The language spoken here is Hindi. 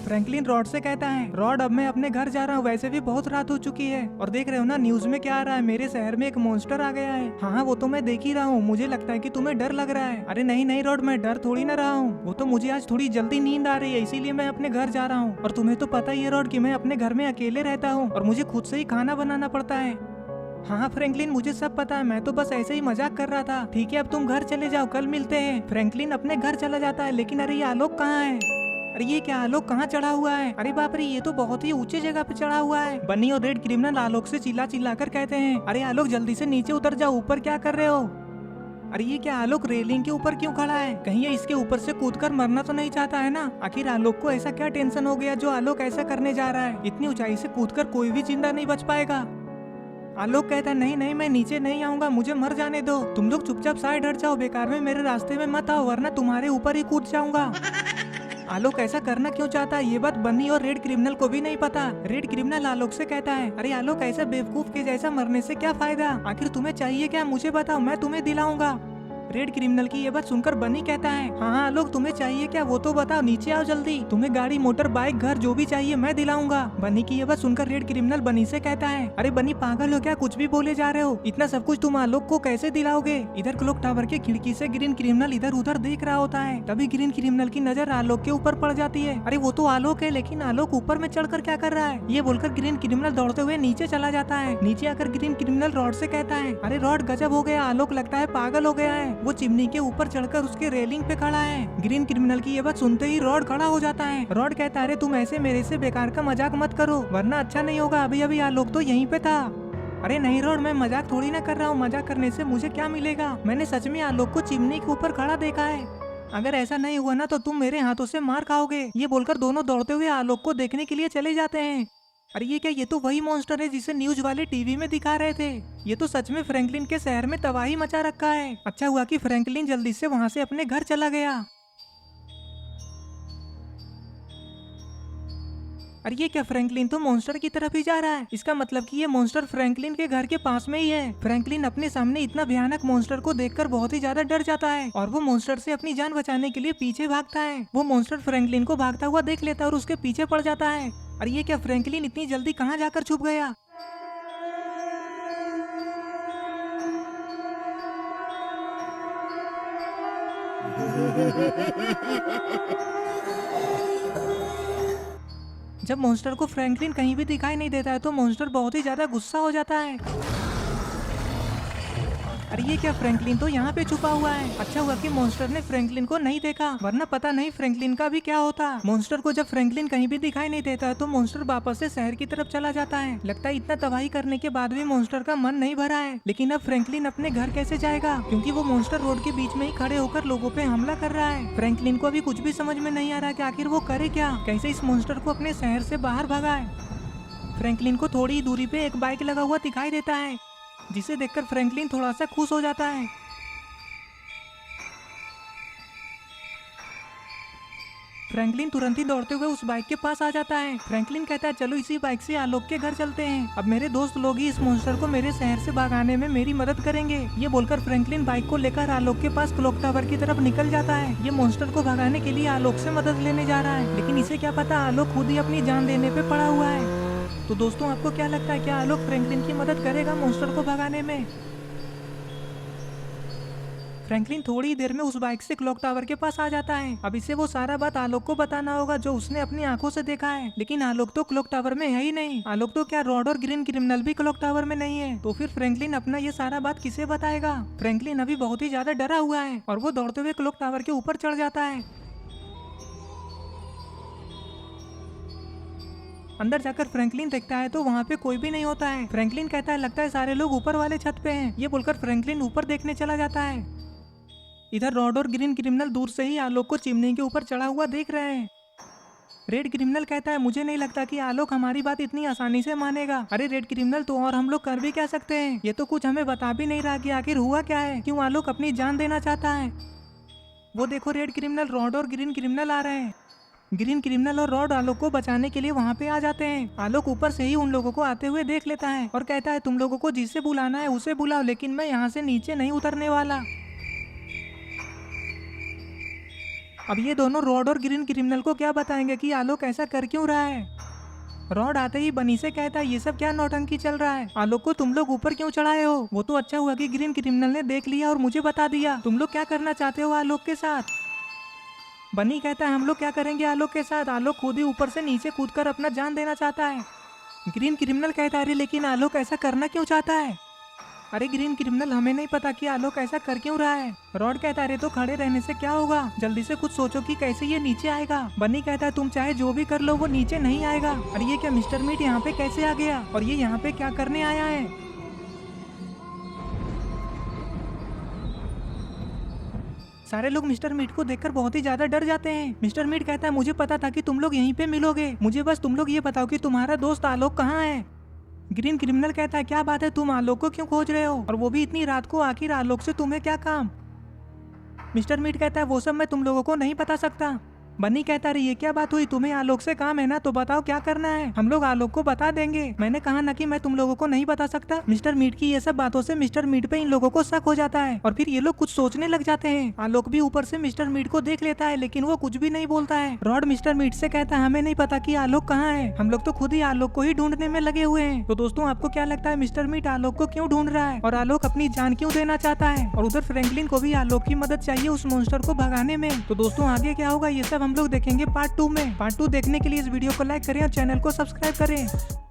फ्रैंकलिन रॉड से कहता है, रॉड अब मैं अपने घर जा रहा हूँ, वैसे भी बहुत रात हो चुकी है। और देख रहे हो ना न्यूज में क्या आ रहा है, मेरे शहर में एक मॉन्स्टर आ गया है। हाँ वो तो मैं देख ही रहा हूँ, मुझे लगता है कि तुम्हें डर लग रहा है। अरे नहीं नहीं रॉड, मैं डर थोड़ी ना रहा हूँ, वो तो मुझे आज थोड़ी जल्दी नींद आ रही है, इसीलिए मैं अपने घर जा रहा हूँ। और तुम्हें तो पता ही है रॉड कि मैं अपने घर में अकेले रहता हूँ और मुझे खुद से ही खाना बनाना पड़ता है। हाँ फ्रैंकलिन, मुझे सब पता है, मैं तो बस ऐसे ही मजाक कर रहा था। ठीक है अब तुम घर चले जाओ, कल मिलते हैं। फ्रैंकलिन अपने घर चला जाता है, लेकिन अरे ये आलोक कहाँ है? अरे ये क्या, आलोक कहाँ चढ़ा हुआ है? अरे बाप रे, ये तो बहुत ही ऊंची जगह पे चढ़ा हुआ है। बन्नी और रेड क्रिमिनल आलोक से चिल्ला चिल्ला कर कहते हैं, अरे आलोक जल्दी से नीचे उतर जाओ, ऊपर क्या कर रहे हो? अरे ये क्या, आलोक रेलिंग के ऊपर क्यों खड़ा है? कहीं ये इसके ऊपर से कूदकर मरना तो नहीं चाहता है ना? आखिर आलोक को ऐसा क्या टेंशन हो गया जो आलोक ऐसा करने जा रहा है? इतनी ऊंचाई से कूदकर कोई भी जिंदा नहीं बच पाएगा। आलोक कहता है, नहीं नहीं मैं नीचे नहीं आऊंगा, मुझे मर जाने दो। तुम लोग चुपचाप साइड हट जाओ, बेकार में मेरे रास्ते में मत आओ, वरना तुम्हारे ऊपर ही कूद जाऊंगा। आलोक ऐसा करना क्यों चाहता है ये बात बन्नी और रेड क्रिमिनल को भी नहीं पता। रेड क्रिमिनल आलोक से कहता है, अरे आलोक ऐसा बेवकूफ के जैसा मरने से क्या फायदा? आखिर तुम्हें चाहिए क्या, मुझे बताओ, मैं तुम्हें दिलाऊंगा। रेड क्रिमिनल की ये बात सुनकर बन्नी कहता है, हाँ आलोक तुम्हें चाहिए क्या वो तो बताओ, नीचे आओ जल्दी, तुम्हें गाड़ी मोटर बाइक घर जो भी चाहिए मैं दिलाऊंगा। बन्नी की ये बात सुनकर रेड क्रिमिनल बन्नी से कहता है, अरे बन्नी पागल हो क्या, कुछ भी बोले जा रहे हो, इतना सब कुछ तुम आलोक को कैसे दिलाओगे? इधर क्लॉक टावर के खिड़की से ग्रीन क्रिमिनल इधर उधर देख रहा होता है। तभी ग्रीन क्रिमिनल की नजर आलोक के ऊपर पड़ जाती है। अरे वो तो आलोक है, लेकिन आलोक ऊपर में चढ़कर क्या कर रहा है? ये बोलकर ग्रीन क्रिमिनल दौड़ते हुए नीचे चला जाता है। नीचे आकर ग्रीन क्रिमिनल रॉड से कहता है, अरे रॉड गजब हो गया, आलोक लगता है पागल हो गया है, वो चिमनी के ऊपर चढ़कर उसके रेलिंग पे खड़ा है। ग्रीन क्रिमिनल की ये बात सुनते ही रॉड खड़ा हो जाता है। रॉड कहता है, अरे तुम ऐसे मेरे से बेकार का मजाक मत करो, वरना अच्छा नहीं होगा, अभी अभी आलोक तो यहीं पे था। अरे नहीं रॉड, मैं मजाक थोड़ी ना कर रहा हूँ, मजाक करने से मुझे क्या मिलेगा? मैंने सच में आलोक को चिमनी के ऊपर खड़ा देखा है, अगर ऐसा नहीं हुआ ना तो तुम मेरे हाथों से मार खाओगे। ये बोलकर दोनों दौड़ते हुए आलोक को देखने के लिए चले जाते हैं। अरे ये क्या, ये तो वही मॉन्स्टर है जिसे न्यूज वाले टीवी में दिखा रहे थे। ये तो सच में फ्रैंकलिन के शहर में तबाही मचा रखा है। अच्छा हुआ कि फ्रैंकलिन जल्दी से वहाँ से अपने घर चला गया। अरे ये क्या, फ्रैंकलिन तो मॉन्स्टर की तरफ ही जा रहा है, इसका मतलब कि ये मॉन्स्टर फ्रैंकलिन के घर के पास में ही है। फ्रैंकलिन अपने सामने इतना भयानक मॉन्स्टर को देखकर बहुत ही ज्यादा डर जाता है और वो मॉन्स्टर से अपनी जान बचाने के लिए पीछे भागता है। वो मॉन्स्टर फ्रैंकलिन को भागता हुआ देख लेता है और उसके पीछे पड़ जाता है। अरे ये क्या, फ्रैंकलिन इतनी जल्दी कहाँ जाकर छुप गया? जब मॉन्स्टर को फ्रैंकलिन कहीं भी दिखाई नहीं देता है तो मॉन्स्टर बहुत ही ज्यादा गुस्सा हो जाता है। अरे ये क्या, फ्रैंकलिन तो यहाँ पे छुपा हुआ है। अच्छा हुआ कि मॉन्स्टर ने फ्रैंकलिन को नहीं देखा, वरना पता नहीं फ्रैंकलिन का भी क्या होता। मॉन्स्टर को जब फ्रैंकलिन कहीं भी दिखाई नहीं देता तो मॉन्स्टर वापस से शहर की तरफ चला जाता है। लगता है इतना तबाही करने के बाद भी मॉन्स्टर का मन नहीं भरा है। लेकिन अब फ्रैंकलिन अपने घर कैसे जाएगा, क्योंकि वो मॉन्स्टर रोड के बीच में ही खड़े होकर लोगों पे हमला कर रहा है। फ्रैंकलिन को अभी कुछ भी समझ में नहीं आ रहा कि आखिर वो करे क्या, कैसे इस मॉन्स्टर को अपने शहर से बाहर भगाए। फ्रैंकलिन को थोड़ी ही दूरी पे एक बाइक लगा हुआ दिखाई देता है, जिसे देखकर फ्रैंकलिन थोड़ा सा खुश हो जाता है। फ्रैंकलिन तुरंत ही दौड़ते हुए उस बाइक के पास आ जाता है। फ्रैंकलिन कहता है, चलो इसी बाइक से आलोक के घर चलते हैं, अब मेरे दोस्त लोग ही इस मॉन्स्टर को मेरे शहर से भगाने में मेरी मदद करेंगे। ये बोलकर फ्रैंकलिन बाइक को लेकर आलोक के पास क्लॉक टावर की तरफ निकल जाता है। ये मॉन्स्टर को भगाने के लिए आलोक से मदद लेने जा रहा है, लेकिन इसे क्या पता आलोक खुद ही अपनी जान देने पे पड़ा हुआ है। तो दोस्तों आपको क्या लगता है, क्या आलोक फ्रैंकलिन की मदद करेगा मॉन्स्टर को भगाने में? फ्रैंकलिन थोड़ी ही देर में उस बाइक से क्लॉक टावर के पास आ जाता है। अब इसे वो सारा बात आलोक को बताना होगा जो उसने अपनी आंखों से देखा है, लेकिन आलोक तो क्लॉक टावर में है ही नहीं। आलोक तो क्या, रॉड और ग्रीन क्रिमिनल भी क्लॉक टावर में नहीं है, तो फिर फ्रैंकलिन अपना ये सारा बात किसे बताएगा? फ्रैंकलिन अभी बहुत ही ज्यादा डरा हुआ है और वो दौड़ते हुए क्लॉक टावर के ऊपर चढ़ जाता है। अंदर जाकर फ्रैंकलिन देखता है तो वहाँ पे कोई भी नहीं होता है। फ्रैंकलिन कहता है, लगता है सारे लोग ऊपर वाले छत पे हैं। ये बोलकर फ्रैंकलिन ऊपर देखने चला जाता है। इधर रॉड और ग्रीन क्रिमिनल दूर से ही आलोक को चिमनी के ऊपर चढ़ा हुआ देख रहे हैं। रेड क्रिमिनल कहता है, मुझे नहीं लगता कि आलोक हमारी बात इतनी आसानी से मानेगा। अरे रेड क्रिमिनल, तो और हम लोग कर भी क्या सकते हैं? ये तो कुछ हमें बता भी नहीं रहा कि आखिर हुआ क्या है, क्यों आलोक अपनी जान देना चाहता है। वो देखो रेड क्रिमिनल, रॉड और ग्रीन क्रिमिनल आ रहे हैं। ग्रीन क्रिमिनल और रॉड आलोक को बचाने के लिए वहाँ पे आ जाते हैं। आलोक ऊपर से ही उन लोगों को आते हुए देख लेता है और कहता है, तुम लोगों को जिसे बुलाना है उसे बुलाओ, लेकिन मैं यहाँ से नीचे नहीं उतरने वाला। अब ये दोनों रॉड और ग्रीन क्रिमिनल को क्या बताएंगे कि आलोक ऐसा कर क्यों रहा है। रॉड आते ही बनी से कहता है ये सब क्या नौटंकी चल रहा है, आलोक को तुम लोग ऊपर क्यों चढ़ाए हो। वो तो अच्छा हुआ कि ग्रीन क्रिमिनल ने देख लिया और मुझे बता दिया। तुम लोग क्या करना चाहते हो आलोक के साथ। बनी कहता है हम लोग क्या करेंगे आलोक के साथ, आलोक खुद ही ऊपर से नीचे कूदकर अपना जान देना चाहता है। ग्रीन क्रिमिनल कहता है अरे लेकिन आलोक ऐसा करना क्यों चाहता है। अरे ग्रीन क्रिमिनल हमें नहीं पता कि आलोक ऐसा कर क्यों रहा है। रॉड कहता है अरे तो खड़े रहने से क्या होगा, जल्दी से कुछ सोचो कि कैसे ये नीचे आएगा। बनी कहता है तुम चाहे जो भी कर लो वो नीचे नहीं आएगा। अरे ये क्या मिस्टर मीट यहाँ पे कैसे आ गया और ये यहाँ पे क्या करने आया है। सारे लोग मिस्टर मीट को देखकर बहुत ही ज्यादा डर जाते हैं। मिस्टर मीट कहता है मुझे पता था कि तुम लोग यहीं पे मिलोगे, मुझे बस तुम लोग ये बताओ कि तुम्हारा दोस्त आलोक कहाँ है। ग्रीन क्रिमिनल कहता है क्या बात है, तुम आलोक को क्यों खोज रहे हो और वो भी इतनी रात को, आखिर आलोक से तुम्हें क्या काम। मिस्टर मीट कहता है वो सब मैं तुम लोगों को नहीं बता सकता। बनी कहता है ये क्या बात हुई, तुम्हें आलोक से काम है ना, तो बताओ क्या करना है, हम लोग आलोक को बता देंगे। मैंने कहा ना कि मैं तुम लोगों को नहीं बता सकता। मिस्टर मीट की ये सब बातों से मिस्टर मीट पे इन लोगों को शक हो जाता है और फिर ये लोग कुछ सोचने लग जाते हैं। आलोक भी ऊपर से मिस्टर मीट को देख लेता है लेकिन वो कुछ भी नहीं बोलता है। रॉड मिस्टर मीट से कहता है हमें नहीं पता कि आलोक कहाँ है, हम लोग तो खुद ही आलोक को ही ढूंढने में लगे हुए हैं। तो दोस्तों आपको क्या लगता है मिस्टर मीट आलोक को क्यों ढूंढ रहा है और आलोक अपनी जान क्यों देना चाहता है। और उधर फ्रैंकलिन को भी आलोक की मदद चाहिए उस मॉन्स्टर को भगाने में। तो दोस्तों आगे क्या होगा ये सब हम लोग देखेंगे पार्ट 2 में। पार्ट 2 देखने के लिए इस वीडियो को लाइक करें और चैनल को सब्सक्राइब करें।